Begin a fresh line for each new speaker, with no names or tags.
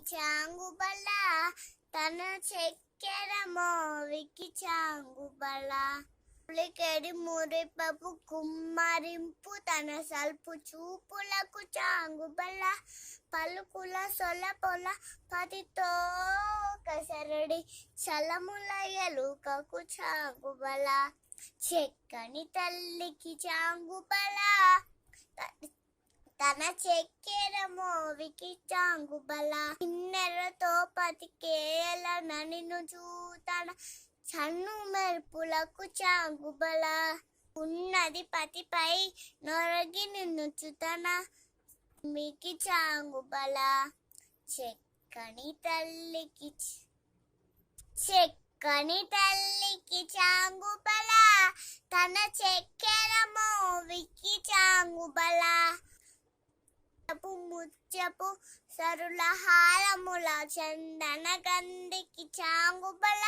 చాంగుబల తన చక్కెర మోవికి చాంగుబల పులికెడి మురిపపు కుమ్మరింపు తన సల్పు చూపులకు చాంగుబల పలుకుల సొలపొల పతితో కసరడి చలముల ఎలుకకు చాంగుబల చెక్కని తల్లికి చాంగుబల తన చక్కెర మోవికి చాంగుబల కిన్నెరతో పతికేల ననిను చూతన చన్ను మెరుపులకు చాంగుబల ఉన్నది పతిపై నొరగి నిన్నుచుతన మికి చాంగుబల చెక్కని తల్లికి చాంగుబల తన చక్కెర మోవికి చాంగుబల ముచ్చపు సరుల హారముల చందన గంధికి చాంగుబల